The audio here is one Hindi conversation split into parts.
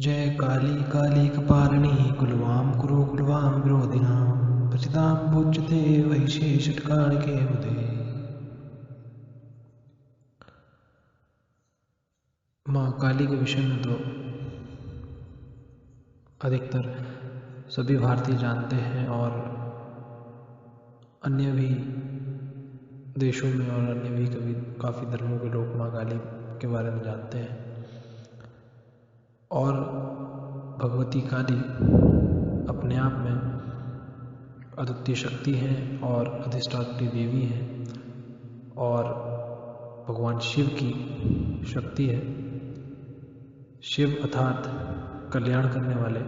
जय काली काली कपालिनी कुलवाम कुरु कुलवाम विरोधिनाम प्रचिताम भुज्यते वैशे षट्काणिके उदे। माँ काली के विषय में तो अधिकतर सभी भारतीय जानते हैं और अन्य भी देशों में और अन्य भी काफ़ी धर्मों के लोग माँ काली के बारे में जानते हैं। और भगवती काली अपने आप में अद्वितीय शक्ति हैं और अधिष्ठात्री देवी हैं और भगवान शिव की शक्ति है। शिव अर्थात कल्याण करने वाले,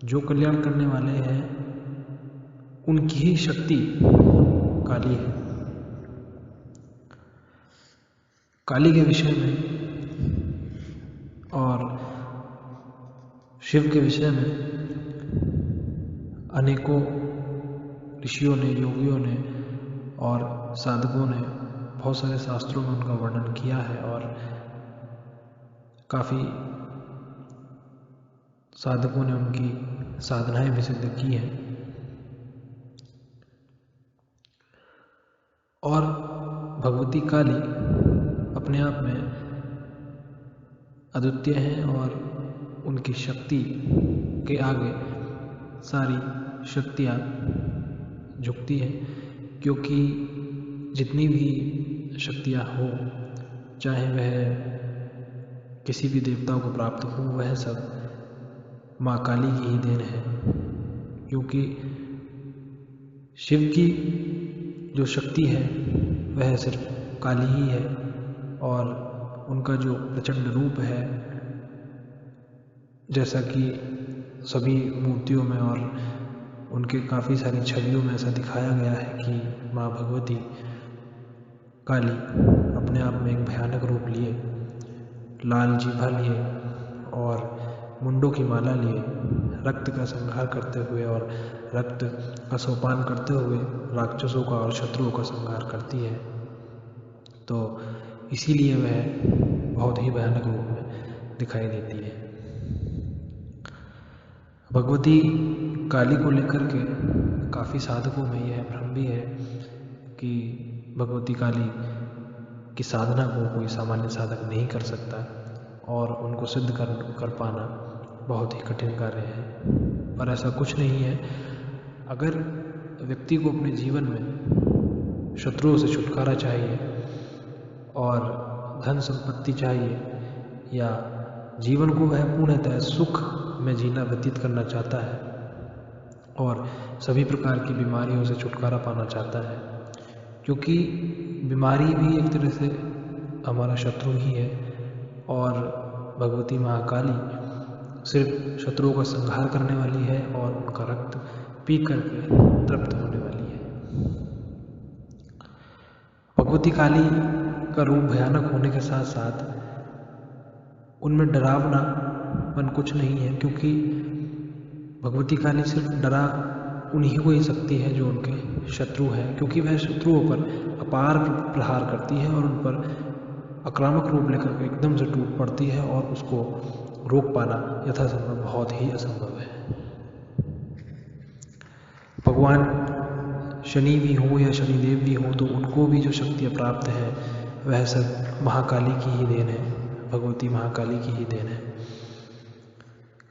जो कल्याण करने वाले हैं उनकी ही शक्ति काली है। काली के विषय में और शिव के विषय में अनेकों ऋषियों ने, योगियों ने और साधकों ने बहुत सारे शास्त्रों में उनका वर्णन किया है और काफ़ी साधकों ने उनकी साधनाएं भी सिद्ध की हैं। और भगवती काली अपने आप में अद्वितीय हैं और उनकी शक्ति के आगे सारी शक्तियाँ झुकती हैं, क्योंकि जितनी भी शक्तियाँ हो, चाहे वह किसी भी देवताओं को प्राप्त हो, वह सब माँ काली की ही देन है। क्योंकि शिव की जो शक्ति है वह सिर्फ काली ही है और उनका जो प्रचंड रूप है, जैसा कि सभी मूर्तियों में और उनके काफ़ी सारी छवियों में ऐसा दिखाया गया है कि माँ भगवती काली अपने आप में एक भयानक रूप लिए, लाल जीभा लिए और मुंडों की माला लिए, रक्त का संहार करते हुए और रक्त का सोपान करते हुए राक्षसों का और शत्रुओं का संहार करती है। तो इसीलिए वह बहुत ही भयानक रूप में दिखाई देती है। भगवती काली को लेकर के काफ़ी साधकों में यह भ्रम भी है कि भगवती काली की साधना को कोई सामान्य साधक नहीं कर सकता और उनको सिद्ध कर पाना बहुत ही कठिन कार्य है। पर ऐसा कुछ नहीं है। अगर व्यक्ति को अपने जीवन में शत्रुओं से छुटकारा चाहिए और धन संपत्ति चाहिए या जीवन को वह पूर्णतः सुख में जीना व्यतीत करना चाहता है और सभी प्रकार की बीमारियों से छुटकारा पाना चाहता है, क्योंकि बीमारी भी एक तरह से हमारा शत्रु ही है और भगवती महाकाली सिर्फ शत्रुओं का संहार करने वाली है और उनका रक्त पी करके तृप्त होने वाली है। भगवती काली का रूप भयानक होने के साथ साथ उनमें डरावनापन कुछ नहीं है, क्योंकि भगवती काली सिर्फ डरा उन्हीं को ही सकती है जो उनके शत्रु हैं, क्योंकि वह शत्रुओं पर अपार प्रहार करती है और उन पर आक्रामक रूप लेकर के एकदम से टूट पड़ती है और उसको रोक पाना यथासंभव बहुत ही असंभव है। भगवान शनि भी हो या शनिदेव भी हो, तो उनको भी जो शक्तियाँ प्राप्त है वह सब महाकाली की ही देन है, भगवती महाकाली की ही देन है,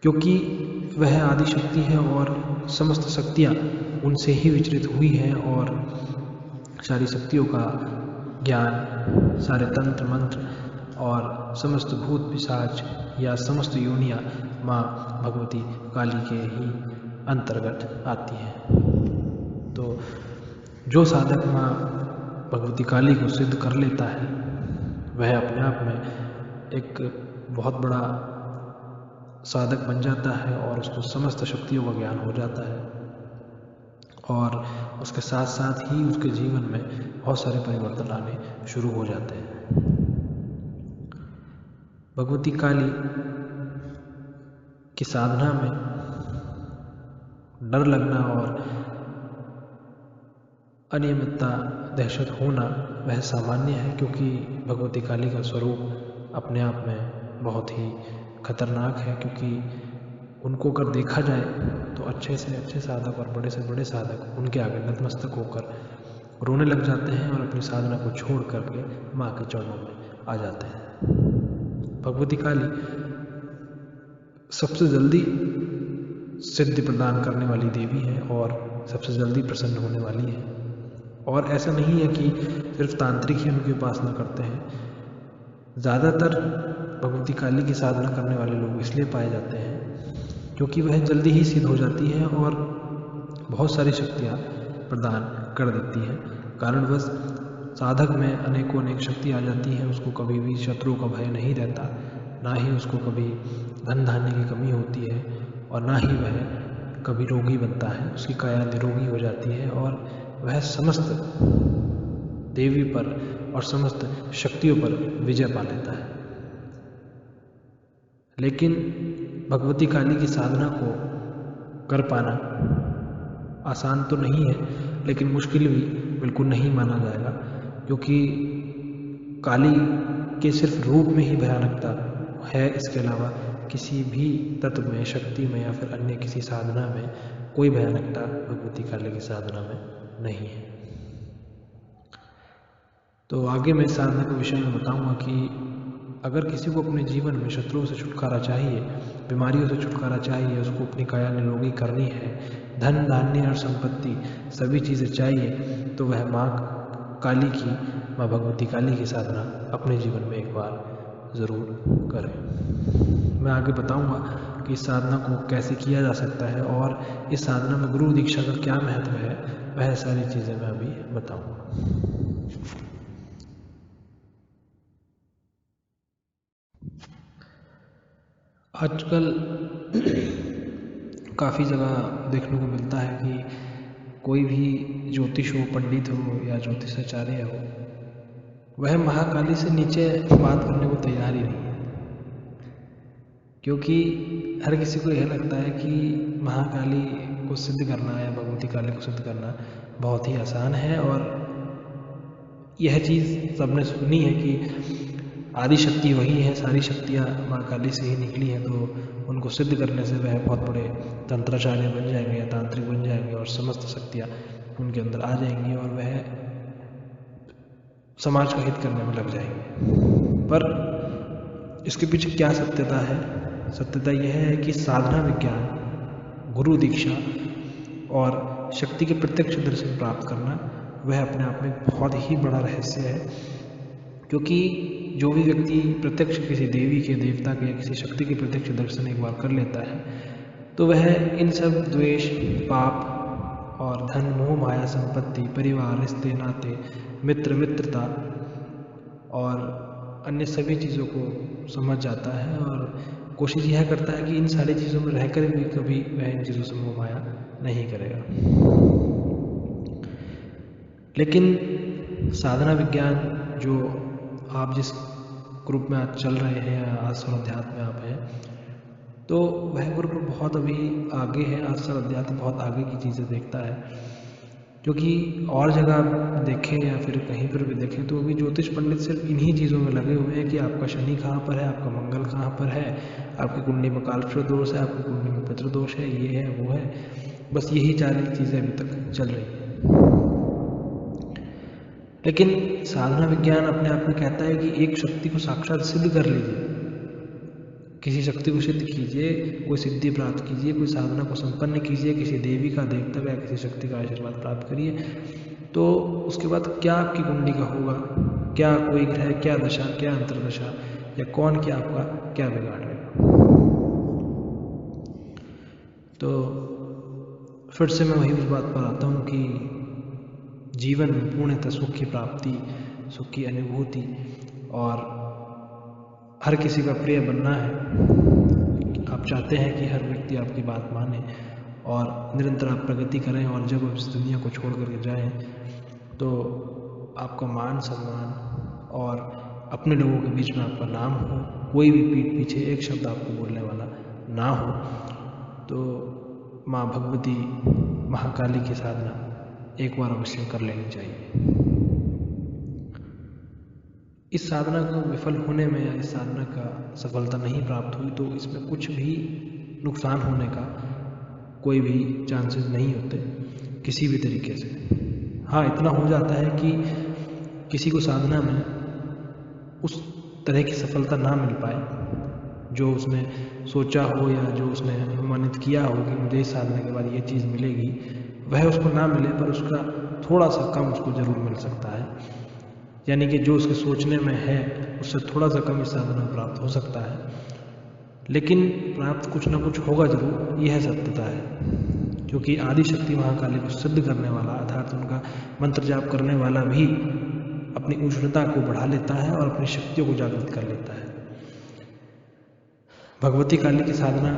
क्योंकि वह आदि शक्ति है और समस्त शक्तियाँ उनसे ही विचरित हुई हैं और सारी शक्तियों का ज्ञान, सारे तंत्र मंत्र और समस्त भूत पिशाच या समस्त योनियाँ माँ भगवती काली के ही अंतर्गत आती हैं। तो जो साधक माँ भगवती काली को सिद्ध कर लेता है वह अपने आप में एक बहुत बड़ा साधक बन जाता है और उसको समस्त शक्तियों का ज्ञान हो जाता है और उसके साथ साथ ही उसके जीवन में बहुत सारे परिवर्तन आने शुरू हो जाते हैं। भगवती काली की साधना में डर लगना और अनियमितता, दहशत होना वह सामान्य है, क्योंकि भगवती काली का स्वरूप अपने आप में बहुत ही खतरनाक है, क्योंकि उनको अगर देखा जाए तो अच्छे से अच्छे साधक और बड़े से बड़े साधक उनके आगे नतमस्तक होकर रोने लग जाते हैं और अपनी साधना को छोड़ करके माँ के चरणों में आ जाते हैं। भगवती काली सबसे जल्दी सिद्धि प्रदान करने वाली देवी है और सबसे जल्दी प्रसन्न होने वाली है। और ऐसा नहीं है कि सिर्फ तांत्रिक ही उनकी उपासना करते हैं। ज़्यादातर भगवती काली की साधना करने वाले लोग इसलिए पाए जाते हैं क्योंकि वह जल्दी ही सिद्ध हो जाती है और बहुत सारी शक्तियाँ प्रदान कर देती है। कारणवश साधक में अनेकों अनेक शक्ति आ जाती है। उसको कभी भी शत्रुओं का भय नहीं रहता, ना ही उसको कभी धन धान्य की कमी होती है और ना ही वह कभी रोगी बनता है। उसकी काया निरोगी हो जाती है और वह समस्त देवी पर और समस्त शक्तियों पर विजय पा लेता है। लेकिन भगवती काली की साधना को कर पाना आसान तो नहीं है, लेकिन मुश्किल भी बिल्कुल नहीं माना जाएगा, क्योंकि काली के सिर्फ रूप में ही भयानकता है। इसके अलावा किसी भी तत्व में, शक्ति में या फिर अन्य किसी साधना में कोई भयानकता भगवती काली की साधना में नहीं है। तो आगे मैं साधना के विषय में बताऊंगा कि अगर किसी को अपने जीवन में शत्रुओं से छुटकारा चाहिए, बीमारियों से छुटकारा चाहिए, उसको अपनी काया निरोगी करनी है, धन धान्य और संपत्ति सभी चीज़ें चाहिए, तो वह माँ काली की, माँ भगवती काली की साधना अपने जीवन में एक बार ज़रूर करें। मैं आगे बताऊंगा कि इस साधना को कैसे किया जा सकता है और इस साधना में गुरु दीक्षा का क्या महत्व है, वह सारी चीज़ें मैं अभी बताऊंगा। आजकल काफ़ी जगह देखने को मिलता है कि कोई भी ज्योतिष हो, पंडित हो या ज्योतिषाचार्य हो, वह महाकाली से नीचे बात करने को तैयार ही नहीं है। क्योंकि हर किसी को यह लगता है कि महाकाली को सिद्ध करना या भगवती काली को सिद्ध करना बहुत ही आसान है। और यह चीज़ सबने सुनी है कि आदि शक्ति वही है, सारी शक्तियाँ माँ काली से ही निकली हैं, तो उनको सिद्ध करने से वह बहुत बड़े तंत्राचार्य बन जाएंगे या तांत्रिक बन जाएंगे और समस्त शक्तियाँ उनके अंदर आ जाएंगी और वह समाज का हित करने में लग जाएंगे। पर इसके पीछे क्या सत्यता है? सत्यता यह है कि साधना विज्ञान, गुरु दीक्षा और शक्ति के प्रत्यक्ष दर्शन प्राप्त करना वह अपने आप में बहुत ही बड़ा रहस्य है। क्योंकि जो भी व्यक्ति प्रत्यक्ष किसी देवी के, देवता के या किसी शक्ति के प्रत्यक्ष दर्शन एक बार कर लेता है, तो वह इन सब द्वेष, पाप और धन, मोह, माया, संपत्ति, परिवार, रिश्ते, नाते, मित्र, मित्रता और अन्य सभी चीज़ों को समझ जाता है और कोशिश यह करता है कि इन सारी चीज़ों में रहकर भी कभी वह इन चीज़ों से मोह माया नहीं करेगा। लेकिन साधना विज्ञान, जो आप जिस ग्रुप में आज चल रहे हैं या आस्था अध्यात्म में आप हैं, तो वह ग्रुप बहुत अभी आगे है। आस्था अध्यात्म बहुत आगे की चीज़ें देखता है, क्योंकि और जगह आप देखें या फिर कहीं पर भी देखें तो अभी ज्योतिष पंडित सिर्फ इन्हीं चीज़ों में लगे हुए हैं कि आपका शनि कहाँ पर है, आपका मंगल कहाँ पर है, आपकी कुंडली में कालसर्प दोष है, आपकी कुंडली में पितृ दोष है, ये है वो है। बस यही 4 चीज़ें अभी तक चल रही हैं। लेकिन साधना विज्ञान अपने आप में कहता है कि एक शक्ति को साक्षात सिद्ध कर लीजिए, किसी शक्ति को सिद्ध कीजिए, कोई सिद्धि प्राप्त कीजिए, कोई साधना को संपन्न कीजिए, किसी देवी का, देवता का या किसी शक्ति का आशीर्वाद प्राप्त करिए, तो उसके बाद क्या आपकी कुंडली का होगा, क्या कोई ग्रह, क्या दशा, क्या अंतर्दशा या कौन क्या आपका क्या बिगाड़ेगा। तो फिर से मैं वही उस बात पर आता हूँ कि जीवन में पूर्णतः सुख की प्राप्ति, सुख की अनुभूति और हर किसी का प्रिय बनना है। आप चाहते हैं कि हर व्यक्ति आपकी बात माने और निरंतर आप प्रगति करें, और जब आप इस दुनिया को छोड़ करके जाएं तो आपका मान सम्मान और अपने लोगों के बीच में आपका नाम हो, कोई भी पीठ पीछे एक शब्द आपको बोलने वाला ना हो। तो माँ भगवती महाकाली की साधना एक बार अवश्य कर लेनी चाहिए। इस साधना को विफल होने में या इस साधना का सफलता नहीं प्राप्त हुई तो इसमें कुछ भी नुकसान होने का कोई भी चांसेस नहीं होते किसी भी तरीके से। हाँ, इतना हो जाता है कि किसी को साधना में उस तरह की सफलता ना मिल पाए जो उसने सोचा हो या जो उसने अनुमानित किया हो कि मुझे इस साधना के बाद ये चीज़ मिलेगी, वह उसको ना मिले, पर उसका थोड़ा सा कम उसको ज़रूर मिल सकता है। यानी कि जो उसके सोचने में है उससे थोड़ा सा कम इस साधना में प्राप्त हो सकता है, लेकिन प्राप्त कुछ ना कुछ होगा जरूर, यह सत्यता है। क्योंकि आदि शक्ति महाकाली को सिद्ध करने वाला अर्थात उनका मंत्र जाप करने वाला भी अपनी उष्णता को बढ़ा लेता है और अपनी शक्तियों को जागृत कर लेता है। भगवती काली की साधना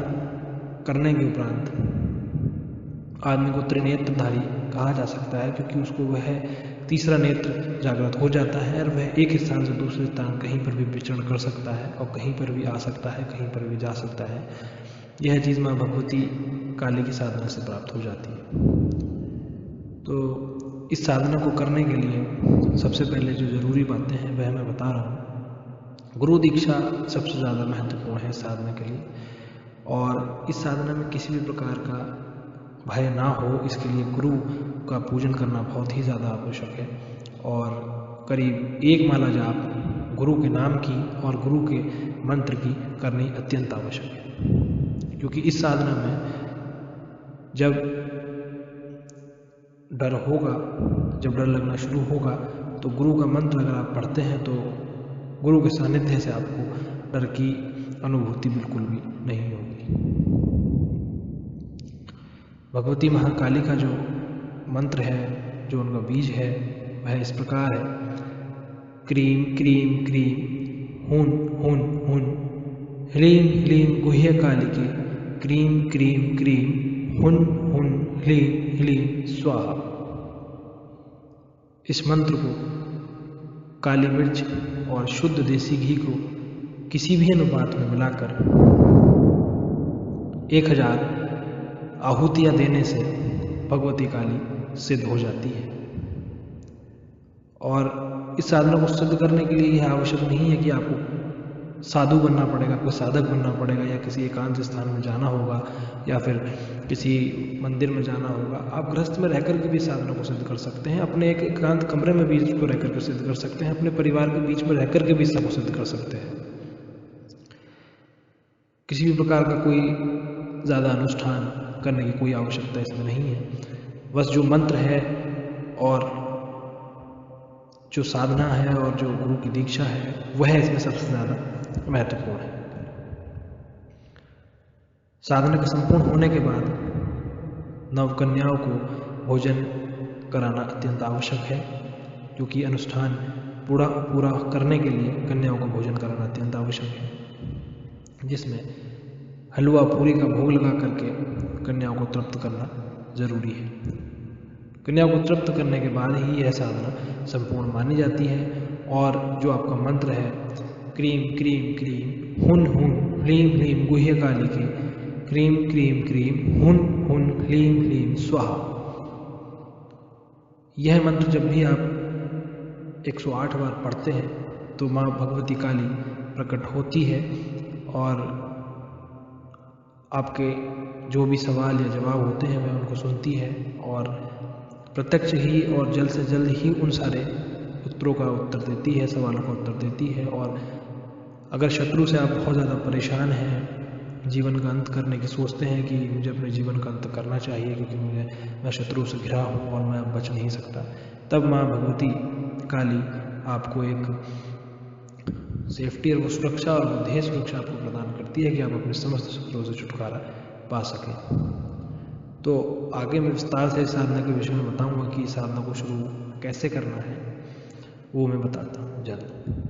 करने के उपरांत आदमी को त्रिनेत्रधारी कहा जा सकता है, क्योंकि उसको वह तीसरा नेत्र जागृत हो जाता है और वह एक स्थान से दूसरे स्थान कहीं पर भी विचरण कर सकता है और कहीं पर भी आ सकता है, कहीं पर भी जा सकता है। यह चीज़ माँ भगवती काली की साधना से प्राप्त हो जाती है। तो इस साधना को करने के लिए सबसे पहले जो ज़रूरी बातें हैं वह मैं बता रहा हूँ। गुरु दीक्षा सबसे ज़्यादा महत्वपूर्ण है साधना के लिए, और इस साधना में किसी भी प्रकार का भय ना हो इसके लिए गुरु का पूजन करना बहुत ही ज़्यादा आवश्यक है। और करीब 1 माला जाप गुरु के नाम की और गुरु के मंत्र की करनी अत्यंत आवश्यक है। क्योंकि इस साधना में जब डर होगा, जब डर लगना शुरू होगा, तो गुरु का मंत्र अगर आप पढ़ते हैं तो गुरु के सानिध्य से आपको डर की अनुभूति बिल्कुल भी नहीं होगी। भगवती महाकाली का जो मंत्र है, जो उनका बीज है, वह इस प्रकार है। क्रीम क्रीम क्रीम हुन हुन हुन ह्रीम ह्रीम गुह्य कालिके क्रीम क्रीम क्रीम हुन हुन ह्लीम ह्लीम स्वाहा। इस मंत्र को काली मिर्च और शुद्ध देसी घी को किसी भी अनुपात में मिलाकर 1000 आहुतियाँ देने से भगवती काली सिद्ध हो जाती है। और इस साधना को सिद्ध करने के लिए यह आवश्यक नहीं है कि आपको साधु बनना पड़ेगा, कोई साधक बनना पड़ेगा, या किसी एकांत स्थान में जाना होगा, या फिर किसी मंदिर में जाना होगा। आप गृहस्थ में रहकर के भी साधना को सिद्ध कर सकते हैं, अपने एक एकांत कमरे में भी इसको रहकर के सिद्ध कर सकते हैं, अपने परिवार के बीच में रहकर के भी इसको सिद्ध कर सकते हैं। किसी भी प्रकार का कोई ज़्यादा अनुष्ठान करने की कोई आवश्यकता इसमें नहीं है। बस जो मंत्र है और जो साधना है और जो गुरु की दीक्षा है वह इसमें सबसे ज़्यादा महत्वपूर्ण है। साधना के संपूर्ण होने के बाद नवकन्याओं को भोजन कराना अत्यंत आवश्यक है, क्योंकि अनुष्ठान पूरा करने के लिए कन्याओं को भोजन कराना अत्यंत आवश्यक है, जिसमें हलवा पूरी का भोग लगा करके कन्याओं को तृप्त करना जरूरी है। कन्याओं को तृप्त करने के बाद ही यह साधना संपूर्ण मानी जाती है। और जो आपका मंत्र है क्रीम क्रीम क्रीम हुन हुन ह्लीम ह्लीम गुह्य कालिके क्रीम क्रीम क्रीम हुन हुन ह्लीम ह्लीम स्वाहा, यह मंत्र जब भी आप 108 बार पढ़ते हैं तो माँ भगवती काली प्रकट होती है और आपके जो भी सवाल या जवाब होते हैं वह उनको सुनती है और प्रत्यक्ष ही और जल्द से जल्द ही उन सारे उत्तरों का उत्तर देती है, सवालों का उत्तर देती है। और अगर शत्रु से आप बहुत ज़्यादा परेशान हैं, जीवन का अंत करने की सोचते हैं कि मुझे अपने जीवन का अंत करना चाहिए क्योंकि मैं शत्रु से घिरा हूँ और मैं अब बच नहीं सकता, तब माँ भगवती काली आपको एक सेफ्टी और सुरक्षा और बुद्धि सुरक्षा आपको प्रदान करती है कि आप अपने समस्त शत्रुओं से छुटकारा पा सकें। तो आगे मैं विस्तार से साधना के विषय में बताऊंगा कि साधना को शुरू कैसे करना है, वो मैं बताता हूँ जल्द।